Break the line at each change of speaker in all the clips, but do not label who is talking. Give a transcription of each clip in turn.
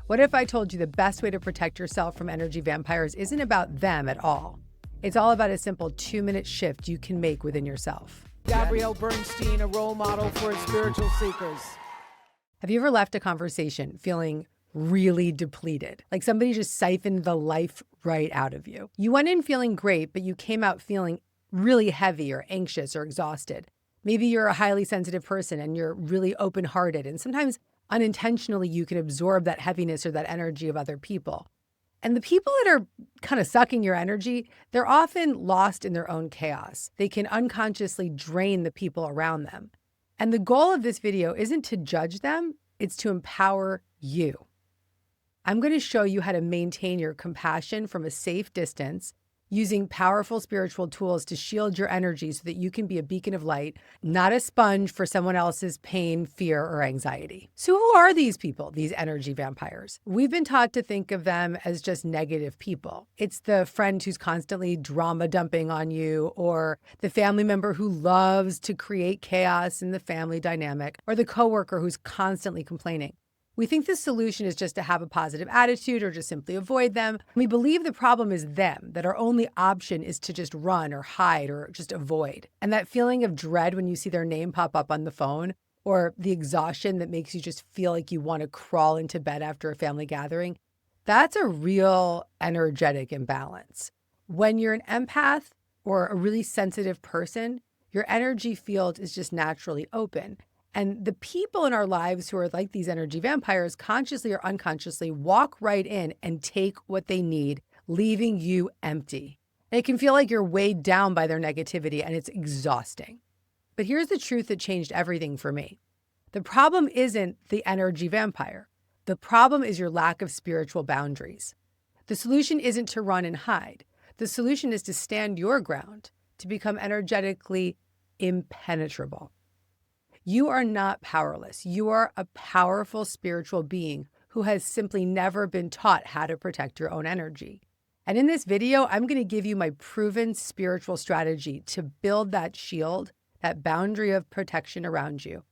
What if I told you the best way to protect yourself from energy vampires isn't about them at all? It's all about a simple 2-minute shift you can make within yourself.
Gabrielle Bernstein, a role model for spiritual seekers.
Have you ever left a conversation feeling really depleted? Like somebody just siphoned the life right out of you. You went in feeling great, but you came out feeling really heavy or anxious or exhausted. Maybe you're a highly sensitive person and you're really open-hearted, and sometimes unintentionally you can absorb that heaviness or that energy of other people. And the people that are kind of sucking your energy, they're often lost in their own chaos. They can unconsciously drain the people around them. And the goal of this video isn't to judge them, it's to empower you. I'm going to show you how to maintain your compassion from a safe distance, using powerful spiritual tools to shield your energy so that you can be a beacon of light, not a sponge for someone else's pain, fear, or anxiety. So who are these people, these energy vampires? We've been taught to think of them as just negative people. It's the friend who's constantly drama dumping on you, or the family member who loves to create chaos in the family dynamic, or the coworker who's constantly complaining. We think the solution is just to have a positive attitude or just simply avoid them. We believe the problem is them, that our only option is to just run or hide or just avoid. And that feeling of dread when you see their name pop up on the phone, or the exhaustion that makes you just feel like you want to crawl into bed after a family gathering, that's a real energetic imbalance. When you're an empath or a really sensitive person, your energy field is just naturally open. And the people in our lives who are like these energy vampires, consciously or unconsciously, walk right in and take what they need, leaving you empty. And it can feel like you're weighed down by their negativity, and it's exhausting. But here's the truth that changed everything for me. The problem isn't the energy vampire. The problem is your lack of spiritual boundaries. The solution isn't to run and hide. The solution is to stand your ground, to become energetically impenetrable. You are not powerless. You are a powerful spiritual being who has simply never been taught how to protect your own energy. And in this video, I'm going to give you my proven spiritual strategy to build that shield, that boundary of protection around you.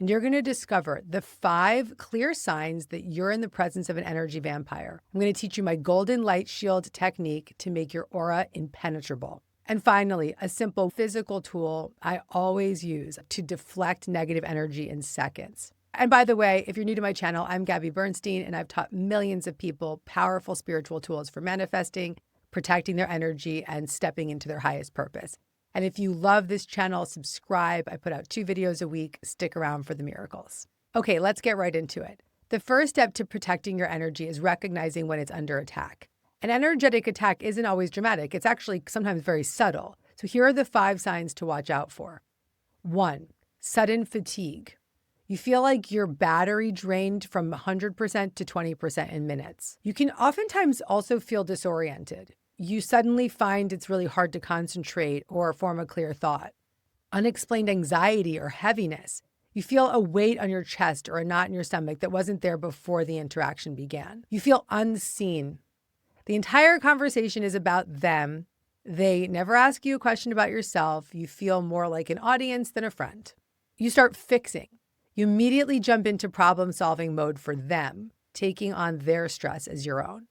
And you're going to discover the 5 clear signs that you're in the presence of an energy vampire. I'm going to teach you my golden light shield technique to make your aura impenetrable. And finally, a simple physical tool I always use to deflect negative energy in seconds. And by the way, if you're new to my channel, I'm Gabby Bernstein, and I've taught millions of people powerful spiritual tools for manifesting, protecting their energy, and stepping into their highest purpose. And if you love this channel, subscribe. I put out 2 videos a week. Stick around for the miracles. Okay, let's get right into it. The first step to protecting your energy is recognizing when it's under attack. An energetic attack isn't always dramatic. It's actually sometimes very subtle. So here are the 5 signs to watch out for. 1, sudden fatigue. You feel like your battery drained from 100% to 20% in minutes. You can oftentimes also feel disoriented. You suddenly find it's really hard to concentrate or form a clear thought. Unexplained anxiety or heaviness. You feel a weight on your chest or a knot in your stomach that wasn't there before the interaction began. You feel unseen. The entire conversation is about them. They never ask you a question about yourself. You feel more like an audience than a friend. You start fixing. You immediately jump into problem-solving mode for them, taking on their stress as your own.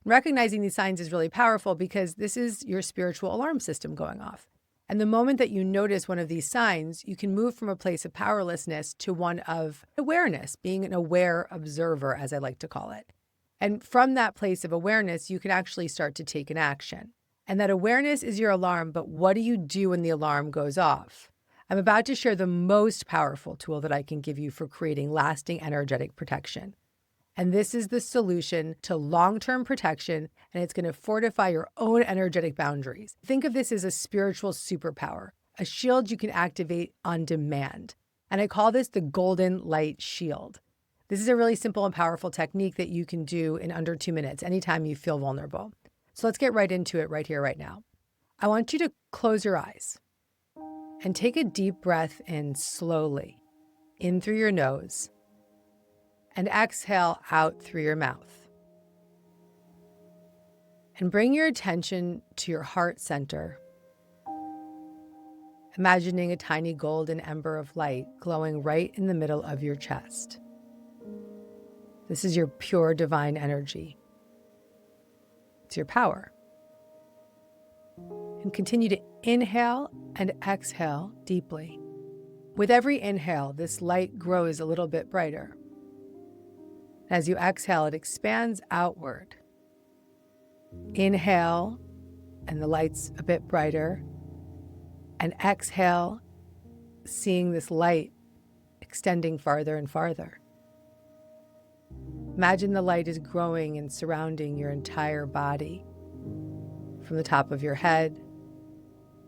Recognizing these signs is really powerful because this is your spiritual alarm system going off. And the moment that you notice one of these signs, you can move from a place of powerlessness to one of awareness, being an aware observer, as I like to call it. And from that place of awareness, you can actually start to take an action. And that awareness is your alarm, but what do you do when the alarm goes off? I'm about to share the most powerful tool that I can give you for creating lasting energetic protection. And this is the solution to long-term protection, and it's going to fortify your own energetic boundaries. Think of this as a spiritual superpower, a shield you can activate on demand. And I call this the golden light shield. This is a really simple and powerful technique that you can do in under 2 minutes, anytime you feel vulnerable. So let's get right into it right here, right now. I want you to close your eyes and take a deep breath in slowly, in through your nose, and exhale out through your mouth. And bring your attention to your heart center, imagining a tiny golden ember of light glowing right in the middle of your chest. This is your pure divine energy. It's your power. And continue to inhale and exhale deeply. With every inhale, this light grows a little bit brighter. As you exhale, it expands outward. Inhale, and the light's a bit brighter. And exhale, seeing this light extending farther and farther. Imagine the light is growing and surrounding your entire body, from the top of your head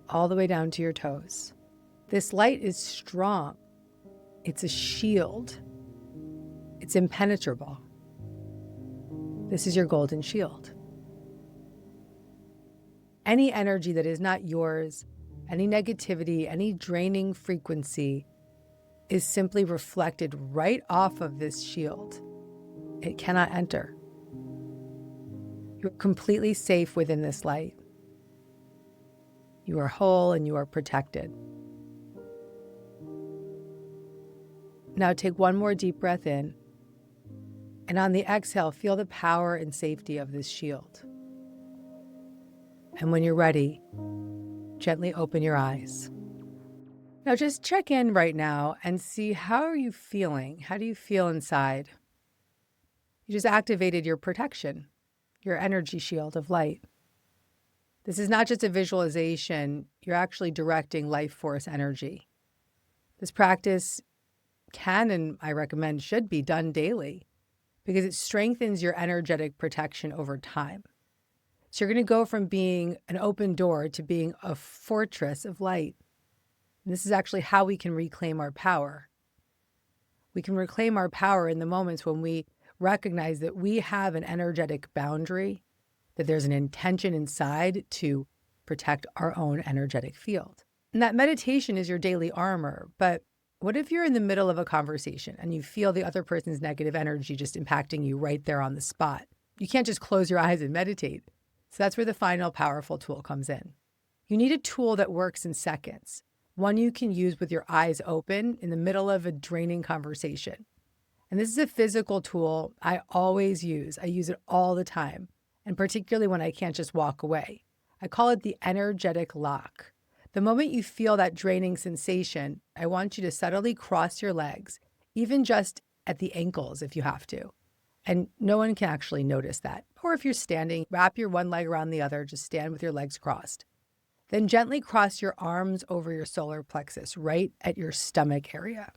all the way down to your toes. This light is strong. It's a shield. It's impenetrable. This is your golden shield. Any energy that is not yours, any negativity, any draining frequency is simply reflected right off of this shield. It cannot enter. You're completely safe within this light. You are whole and you are protected. Now take one more deep breath in, and on the exhale, feel the power and safety of this shield. And when you're ready, gently open your eyes. Now just check in right now and see, how are you feeling? How do you feel inside? You just activated your protection, your energy shield of light. This is not just a visualization, you're actually directing life force energy. This practice can, and I recommend should be, done daily because it strengthens your energetic protection over time. So you're going to go from being an open door to being a fortress of light. And this is actually how we can reclaim our power. We can reclaim our power in the moments when we recognize that we have an energetic boundary, that there's an intention inside to protect our own energetic field. And that meditation is your daily armor. But what if you're in the middle of a conversation and you feel the other person's negative energy just impacting you right there on the spot? You can't just close your eyes and meditate. So that's where the final powerful tool comes in. You need a tool that works in seconds, one you can use with your eyes open in the middle of a draining conversation. And this is a physical tool I always use. I use it all the time, and particularly when I can't just walk away. I call it the energetic lock. The moment you feel that draining sensation, I want you to subtly cross your legs, even just at the ankles if you have to. And no one can actually notice that. Or if you're standing, wrap your one leg around the other, just stand with your legs crossed. Then gently cross your arms over your solar plexus, right at your stomach area.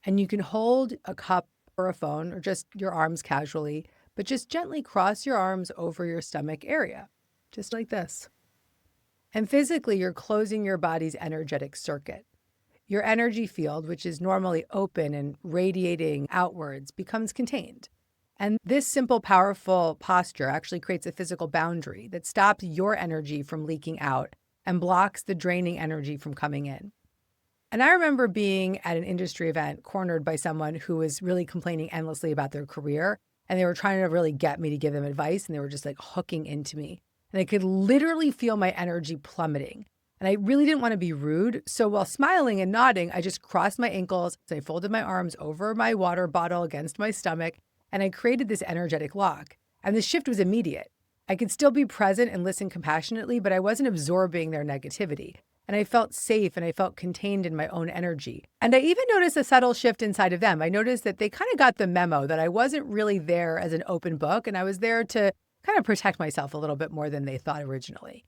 And you can hold a cup or a phone or just your arms casually, but just gently cross your arms over your stomach area, just like this. And physically, you're closing your body's energetic circuit. Your energy field, which is normally open and radiating outwards, becomes contained. And this simple, powerful posture actually creates a physical boundary that stops your energy from leaking out and blocks the draining energy from coming in. And I remember being at an industry event cornered by someone who was really complaining endlessly about their career. And they were trying to really get me to give them advice. And they were just like hooking into me. And I could literally feel my energy plummeting. And I really didn't want to be rude. So while smiling and nodding, I just crossed my ankles. I folded my arms over my water bottle against my stomach. And I created this energetic lock. And the shift was immediate. I could still be present and listen compassionately, but I wasn't absorbing their negativity. And I felt safe and I felt contained in my own energy. And I even noticed a subtle shift inside of them. I noticed that they kind of got the memo that I wasn't really there as an open book, and I was there to kind of protect myself a little bit more than they thought originally.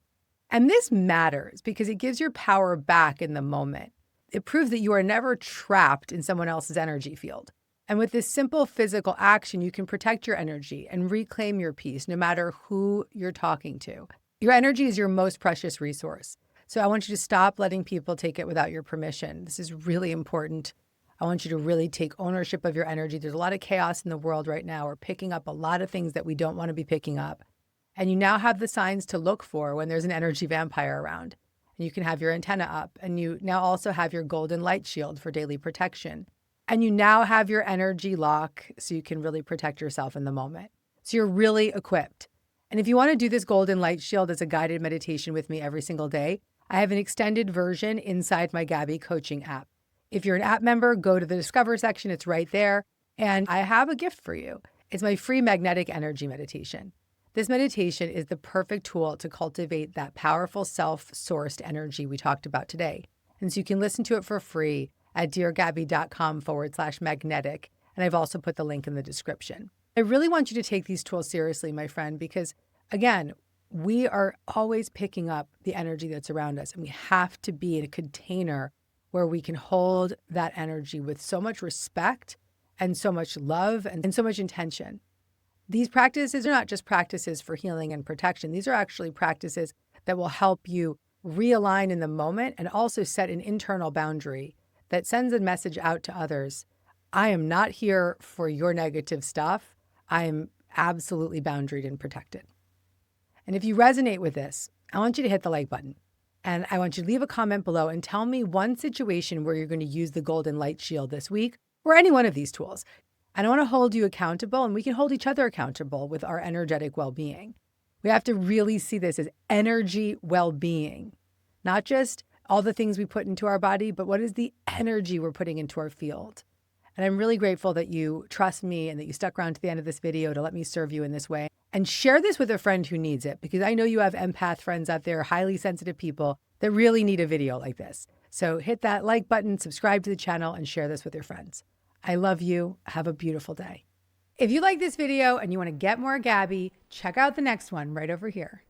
And this matters because it gives your power back in the moment. It proves that you are never trapped in someone else's energy field. And with this simple physical action, you can protect your energy and reclaim your peace no matter who you're talking to. Your energy is your most precious resource. So I want you to stop letting people take it without your permission. This is really important. I want you to really take ownership of your energy. There's a lot of chaos in the world right now. We're picking up a lot of things that we don't want to be picking up. And you now have the signs to look for when there's an energy vampire around. And you can have your antenna up. And you now also have your golden light shield for daily protection. And you now have your energy lock so you can really protect yourself in the moment. So you're really equipped. And if you want to do this golden light shield as a guided meditation with me every single day, I have an extended version inside my Gabby coaching app. If you're an app member, go to the Discover section. It's right there. And I have a gift for you. It's my free magnetic energy meditation. This meditation is the perfect tool to cultivate that powerful self-sourced energy we talked about today. And so you can listen to it for free at deargabby.com/magnetic. And I've also put the link in the description. I really want you to take these tools seriously, my friend, because again, we are always picking up the energy that's around us, and we have to be in a container where we can hold that energy with so much respect and so much love and so much intention. These practices are not just practices for healing and protection. These are actually practices that will help you realign in the moment and also set an internal boundary that sends a message out to others. I am not here for your negative stuff. I am absolutely boundaried and protected. And if you resonate with this, I want you to hit the like button. And I want you to leave a comment below and tell me one situation where you're going to use the golden light shield this week or any one of these tools. And I want to hold you accountable, and we can hold each other accountable with our energetic well-being. We have to really see this as energy well-being, not just all the things we put into our body, but what is the energy we're putting into our field. And I'm really grateful that you trust me and that you stuck around to the end of this video to let me serve you in this way. And share this with a friend who needs it, because I know you have empath friends out there, highly sensitive people that really need a video like this. So hit that like button, subscribe to the channel, and share this with your friends. I love you. Have a beautiful day. If you like this video and you want to get more Gabby, check out the next one right over here.